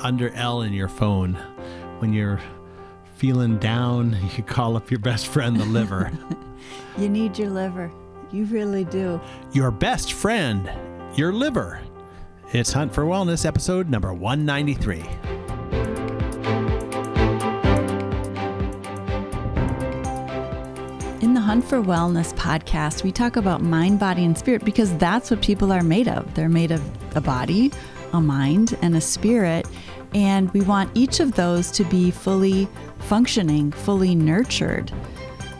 under L in your phone. When you're feeling down, you call up your best friend, the liver. You need your liver. You really do. Your best friend, your liver. It's Hunt for Wellness, episode number 193. In the Hunt for Wellness podcast, we talk about mind, body, and spirit because that's what people are made of. They're made of a body, a mind, and a spirit. And we want each of those to be fully functioning, fully nurtured,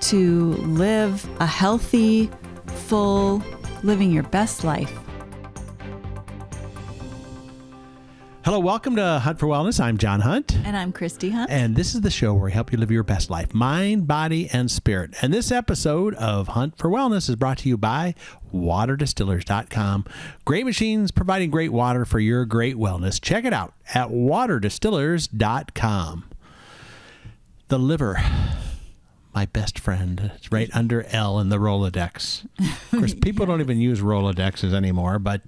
to live a healthy, full, living your best life. Hello, welcome to Hunt for Wellness. I'm John Hunt. And I'm Christy Hunt. And this is the show where we help you live your best life, mind, body, and spirit. And this episode of Hunt for Wellness is brought to you by waterdistillers.com. Great machines providing great water for your great wellness. Check it out at waterdistillers.com. The liver, my best friend. It's right under L in the Rolodex. Of course, people don't even use Rolodexes anymore, but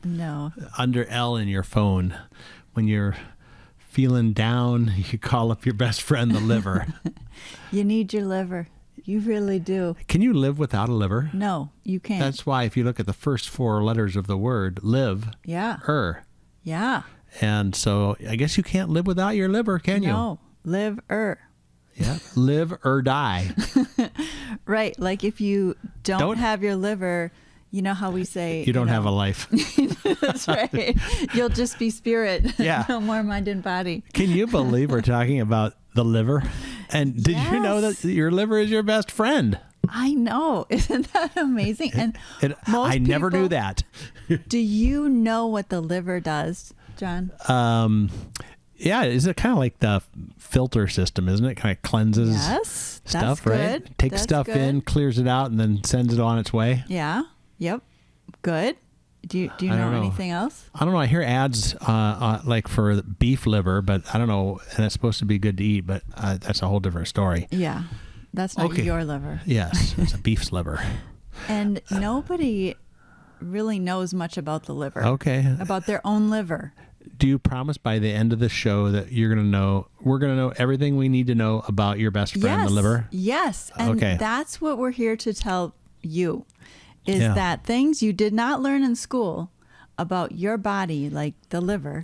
No. under L in your phone. When you're feeling down, you call up your best friend, the liver. You need your liver. You really do. Can you live without a liver? No, you can't. That's why if you look at the first four letters of the word, live, Yeah. Yeah. And so I guess you can't live without your liver, can you? No, live-er. Yeah. Live or die. Right. Like if you don't have your liver, you know how we say... You don't have a life. That's right. You'll just be spirit. Yeah. No more mind and body. Can you believe we're talking about the liver? And did you know that your liver is your best friend? I know. Isn't that amazing? And I never knew that. Do you know what the liver does, John? Yeah, is it kind of like the filter system, isn't it? Kind of cleanses stuff, right? Good. Takes That's stuff good. in, clears it out, and then sends it on its way. Yeah. Yep. Good. Do you know anything else? I don't know. I hear ads like for beef liver, but I don't know. And it's supposed to be good to eat, but that's a whole different story. Yeah. That's not your liver. Yes, it's a beef's liver. And nobody really knows much about the liver. Okay. About their own liver. Do you promise by the end of the show that we're going to know everything we need to know about your best friend, the liver? Yes. And that's what we're here to tell you, is that things you did not learn in school about your body, like the liver,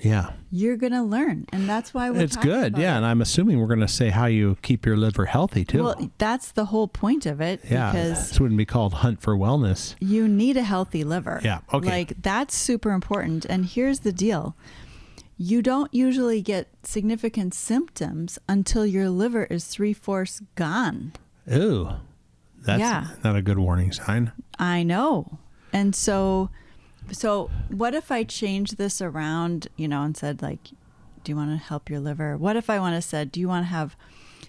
you're going to learn. And that's why we're talking good. about Yeah. it. And I'm assuming we're going to say how you keep your liver healthy too. Well, that's the whole point of it. Yeah. Because this wouldn't be called Hunt for Wellness. you need a healthy liver. Yeah. Okay. Like that's super important. And here's the deal. You don't usually get significant symptoms until your liver is 3/4 gone. Ooh, that's not a good warning sign. I know. And so what if I change this around, and said like, do you want to help your liver? What if I want to said, do you want to have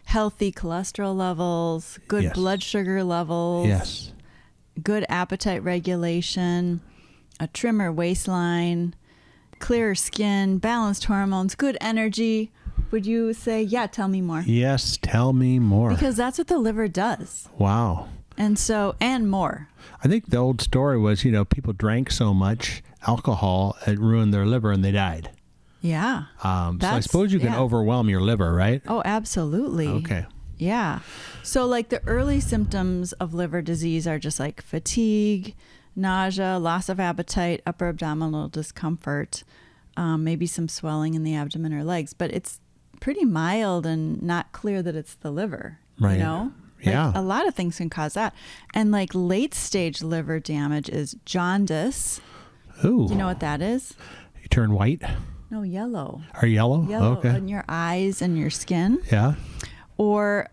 healthy cholesterol levels, good blood sugar levels, good appetite regulation, a trimmer waistline, clearer skin, balanced hormones, good energy? Would you say, tell me more? Yes, tell me more. Because that's what the liver does. Wow. And more. I think the old story was, people drank so much alcohol, it ruined their liver and they died. Yeah. So I suppose you can overwhelm your liver, right? Oh, absolutely. Okay. Yeah. So like the early symptoms of liver disease are just like fatigue, nausea, loss of appetite, upper abdominal discomfort, maybe some swelling in the abdomen or legs, but it's pretty mild and not clear that it's the liver, right. Like a lot of things can cause that. And like late stage liver damage is jaundice. Ooh. Do you know what that is? You turn white? No, yellow. Or yellow? Yellow Okay. in your eyes and your skin. Yeah. Or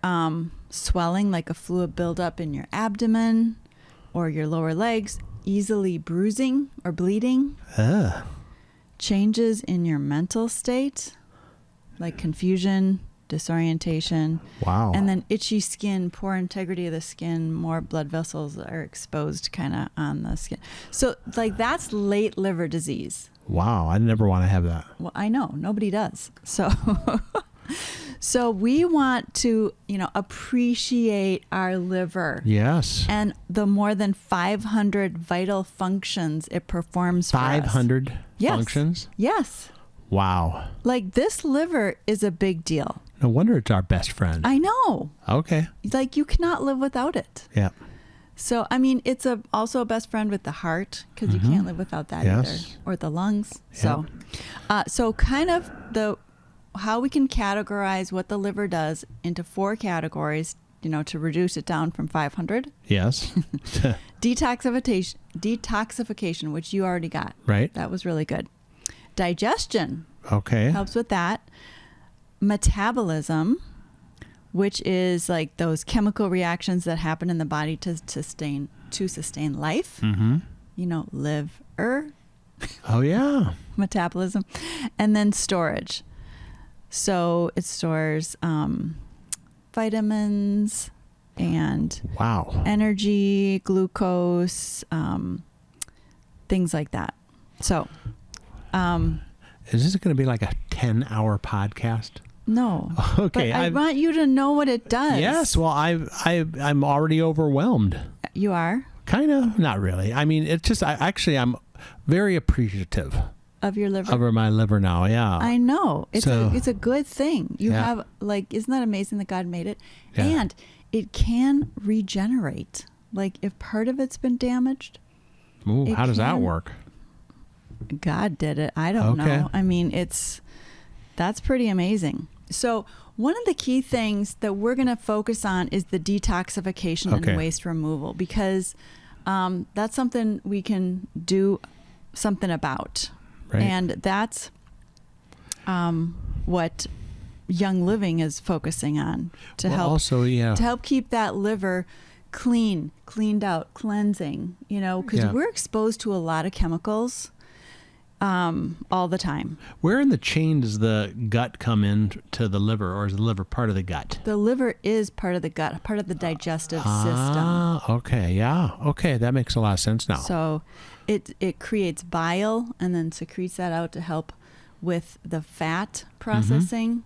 swelling, like a fluid buildup in your abdomen or your lower legs, easily bruising or bleeding. Changes in your mental state, like confusion, disorientation. Wow. And then itchy skin, poor integrity of the skin, more blood vessels are exposed kind of on the skin. So like that's late liver disease. Wow. I never want to have that. Well, I know. Nobody does. So so we want to, appreciate our liver. Yes. And the more than 500 vital functions it performs for us. 500 functions? Yes. Wow. Like, this liver is a big deal. No wonder it's our best friend. I know. Okay. Like, you cannot live without it. Yeah. So, I mean, it's also a best friend with the heart, because you can't live without that either, or the lungs. So, so kind of how we can categorize what the liver does into 4 categories, to reduce it down from 500. Yes. Detoxification, which you already got. Right. That was really good. Digestion. Okay. Helps with that. Metabolism, which is like those chemical reactions that happen in the body to sustain life. Mm-hmm. Liver. Oh, yeah. Metabolism. And then storage. So it stores vitamins and energy, glucose, things like that. So, is this going to be like a 10-hour podcast? No. Okay. But I want you to know what it does. Yes. Well, I'm already overwhelmed. You are? Kind of. Not really. I mean, it's just, I'm very appreciative. Of your liver? Over my liver now, yeah. I know. It's a good thing. You have, isn't that amazing that God made it? Yeah. And it can regenerate. Like, if part of it's been damaged. Ooh, how does that work? God did it. I don't know. I mean, that's pretty amazing. So one of the key things that we're going to focus on is the detoxification and waste removal, because that's something we can do something about. Right. And that's what Young Living is focusing on to help keep that liver cleaned out, cleansing, because we're exposed to a lot of chemicals all the time. Where in the chain does the gut come into the liver, or is the liver part of the gut? The liver is part of the gut, part of the digestive system. Okay. Yeah. Okay. That makes a lot of sense now. So it creates bile and then secretes that out to help with the fat processing,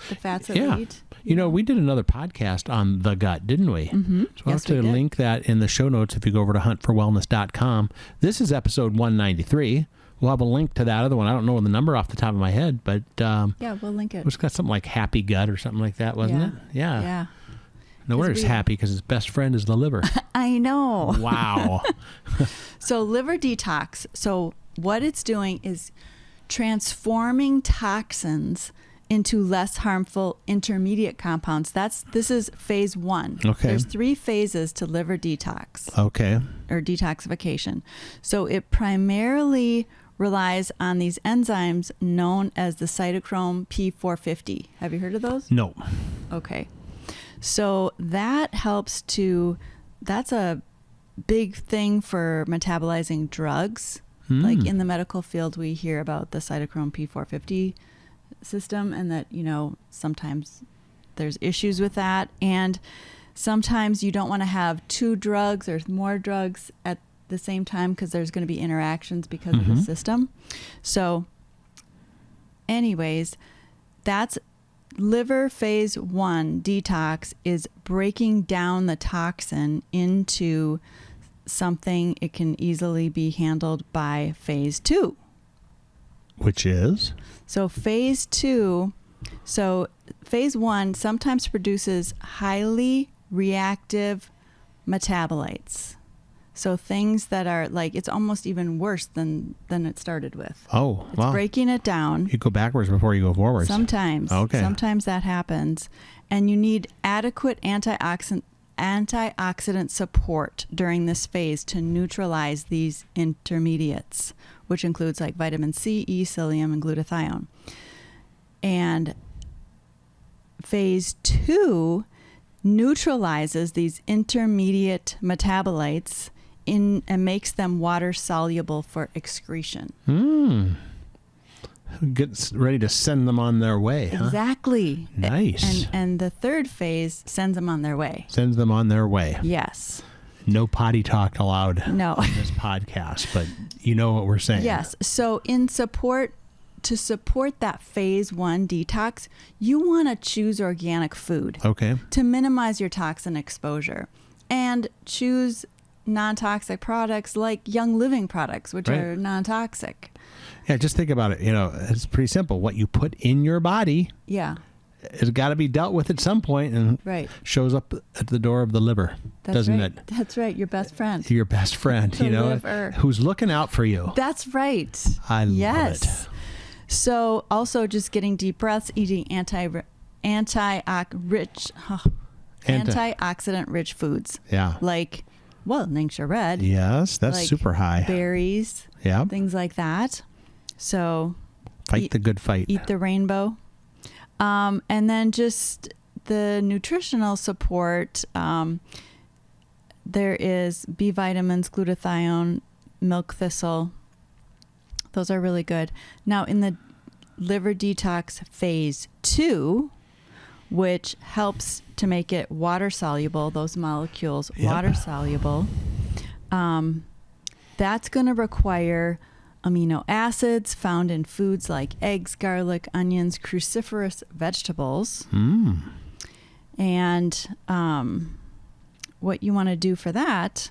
the fats that we eat. We did another podcast on the gut, didn't we? Mm-hmm. So I'll have to link that in the show notes if you go over to huntforwellness.com. This is episode 193. We'll have a link to that other one. I don't know the number off the top of my head, but we'll link it. It's got something like happy gut or something like that, wasn't it? Yeah. Yeah. No wonder it's happy, because his best friend is the liver. I know. Wow. So liver detox. So what it's doing is transforming toxins into less harmful intermediate compounds. This is phase 1. Okay. There's 3 phases to liver detox. Okay. Or detoxification. So it primarily relies on these enzymes known as the cytochrome P450. Have you heard of those? No. Okay. So that's a big thing for metabolizing drugs. Like in the medical field, we hear about the cytochrome P450 system, and that, sometimes there's issues with that. And sometimes you don't want to have 2 drugs or more drugs at the same time, because there's going to be interactions because of the system. So anyways, that's liver phase 1 detox, is breaking down the toxin into something it can easily be handled by phase 2. Which is? So phase 2, phase 1 sometimes produces highly reactive metabolites. So things that are it's almost even worse than it started with. Oh, it's breaking it down. You go backwards before you go forwards. Sometimes. Okay. Sometimes that happens. And you need adequate antioxidant support during this phase to neutralize these intermediates, which includes like vitamin C, E, psyllium, and glutathione. And phase 2 neutralizes these intermediate metabolites and makes them water soluble for excretion. Gets ready to send them on their way. Exactly. Huh? Nice. And the 3rd phase sends them on their way. Sends them on their way. Yes. No potty talk allowed on this podcast, but you know what we're saying. Yes. So to support that phase 1 detox, you want to choose organic food. Okay. To minimize your toxin exposure, and choose non-toxic products like Young Living products, which Right. are non-toxic. Yeah, just think about it. It's pretty simple. What you put in your body, Yeah, it's got to be dealt with at some point, and right. shows up at the door of the liver, That's doesn't right. it? That's right. Your best friend. Your best friend, The liver. who's looking out for you. That's right. I love Yes. it. So also just getting deep breaths, eating antioxidant rich foods Yeah. like, NingXia Red, Yes, that's like super high. berries, Yeah. things like that. So Fight the good fight. eat the rainbow. And then just the nutritional support. There is B vitamins, glutathione, milk thistle. Those are really good. Now in the liver detox phase 2, which helps to make it water soluble, those molecules water soluble, that's going to require amino acids found in foods like eggs, garlic, onions, cruciferous vegetables. And what you want to do for that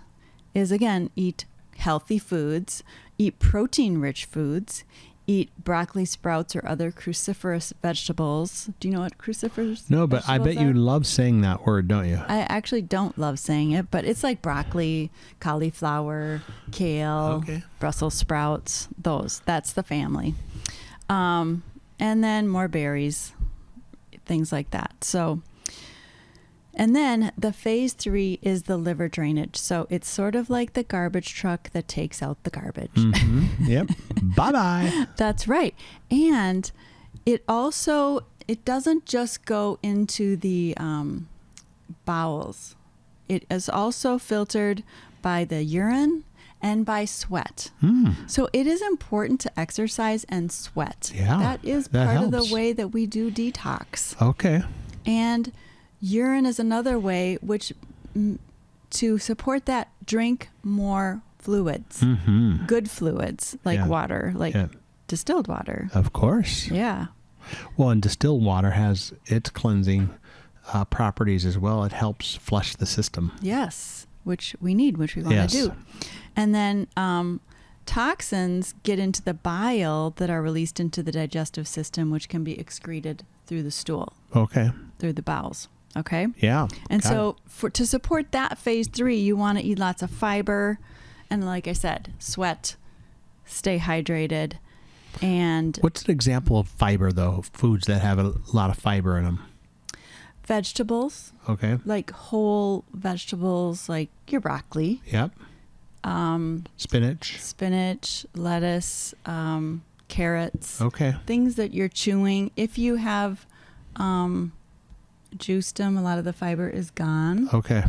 is, again, eat healthy foods, eat protein-rich foods, eat broccoli, sprouts, or other cruciferous vegetables. Do you know what cruciferous No, but I bet vegetables you are? love saying that word, don't you? I actually don't love saying it, but it's like broccoli, cauliflower, kale, Okay. Brussels sprouts, that's the family. And then more berries, things like that. So, and then the phase 3 is the liver drainage. So it's sort of like the garbage truck that takes out the garbage. Yep. Bye-bye. That's right. And it doesn't just go into the bowels. It is also filtered by the urine and by sweat. So it is important to exercise and sweat. Yeah, That is that part of helps. the way that we do detox. Okay. And urine is another way which to support that, drink more fluids, good fluids like Yeah. water, like Yeah. distilled water. Of course. Yeah. Well, and distilled water has its cleansing properties as well. It helps flush the system. Yes, which we need, which we want Yes. to do. And then toxins get into the bile that are released into the digestive system, which can be excreted through the stool, Okay. through the bowels. Okay. Yeah. And Got so it. to support that phase 3, you want to eat lots of fiber. And like I said, sweat, stay hydrated. And What's an example of fiber, though? Foods that have a lot of fiber in them. vegetables, Okay. like whole vegetables, like your broccoli, Yep. Spinach. spinach, lettuce, carrots, Okay. things that you're chewing. If you have juiced them, a lot of the fiber is gone. Okay.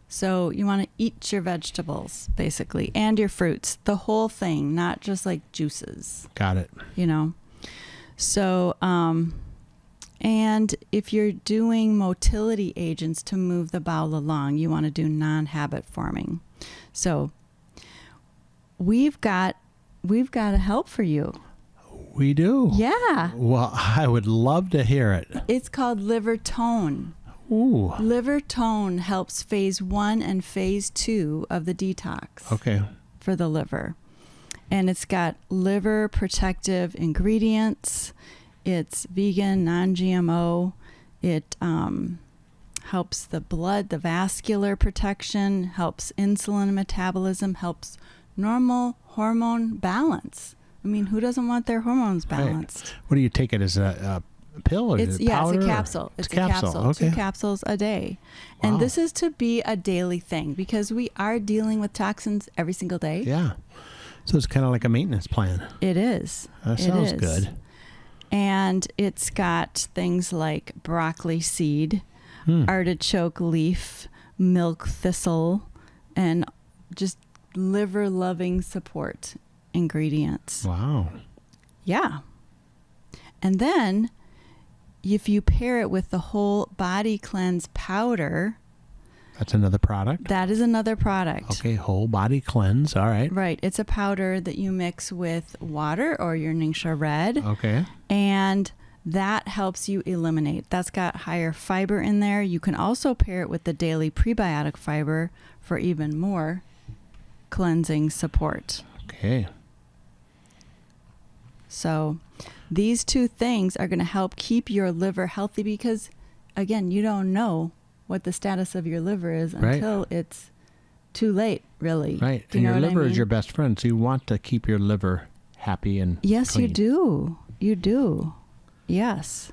So you want to eat your vegetables, basically, and your fruits, the whole thing, not just like juices, Got it. So, and if you're doing motility agents to move the bowel along, you want to do non-habit forming. So we've got a help for you. We do. Yeah. Well, I would love to hear it. It's called Liver Tone. Ooh. Liver Tone helps phase 1 and phase 2 of the detox Okay. for the liver. And it's got liver protective ingredients. It's vegan, non-GMO. It helps the blood, the vascular protection, helps insulin metabolism, helps normal hormone balance. I mean, who doesn't want their hormones balanced? What do you take it as a pill or is it powder? It's a capsule. It's a capsule. Okay. 2 capsules a day. Wow. And this is to be a daily thing because we are dealing with toxins every single day. Yeah. So it's kind of like a maintenance plan. It is. That It sounds is. good. And it's got things like broccoli seed, artichoke leaf, milk thistle, and just liver-loving support ingredients. Wow. Yeah. And then if you pair it with the whole body cleanse powder, That's another product. that is another product. Okay. Whole body cleanse. All right. Right. It's a powder that you mix with water or your NingXia Red. Okay. And that helps you eliminate. That's got higher fiber in there. You can also pair it with the daily prebiotic fiber for even more cleansing support. Okay. So these two things are going to help keep your liver healthy because, again, you don't know what the status of your liver is until it's too late, really. Right. Do you And know your what I liver is mean? your best friend, so you want to keep your liver happy and Yes, clean. you do. You do. Yes.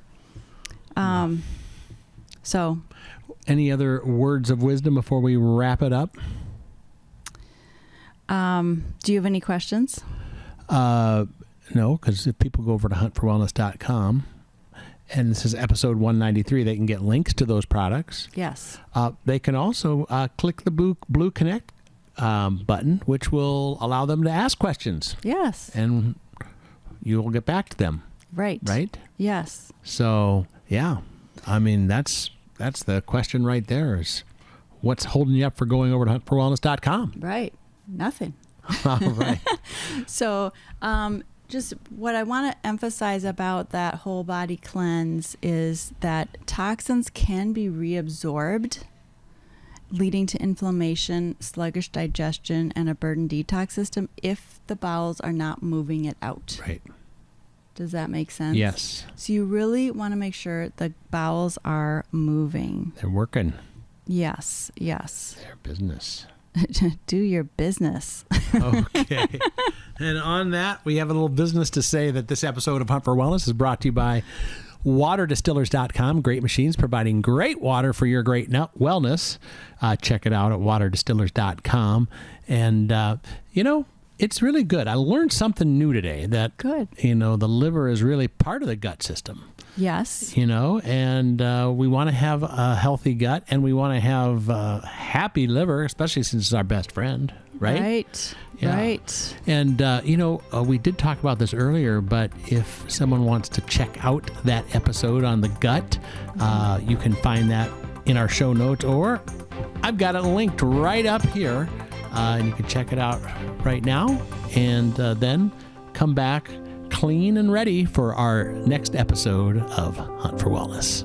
So, any other words of wisdom before we wrap it up? do you have any questions? No, because if people go over to huntforwellness.com, and this is episode 193, they can get links to those products. Yes. They can also click the blue Connect button, which will allow them to ask questions. Yes. And you will get back to them. Right. Right? Yes. So, yeah. I mean, that's the question right there is what's holding you up for going over to huntforwellness.com? Right. Nothing. All right. So, just what I want to emphasize about that whole body cleanse is that toxins can be reabsorbed, leading to inflammation, sluggish digestion, and a burdened detox system if the bowels are not moving it out. Right. Does that make sense? Yes. So you really want to make sure the bowels are moving. They're working Yes, yes. their business. Do your business. Okay. And on that, we have a little business to say that this episode of Hunt for Wellness is brought to you by waterdistillers.com. Great machines providing great water for your great wellness. Check it out at waterdistillers.com. And, it's really good. I learned something new today that, Good. the liver is really part of the gut system. Yes. And we want to have a healthy gut and we want to have a happy liver, especially since it's our best friend, right? Right. Yeah. Right. And, we did talk about this earlier, but if someone wants to check out that episode on the gut, you can find that in our show notes, or I've got it linked right up here, and you can check it out right now, and then come back clean and ready for our next episode of Hunt for Wellness.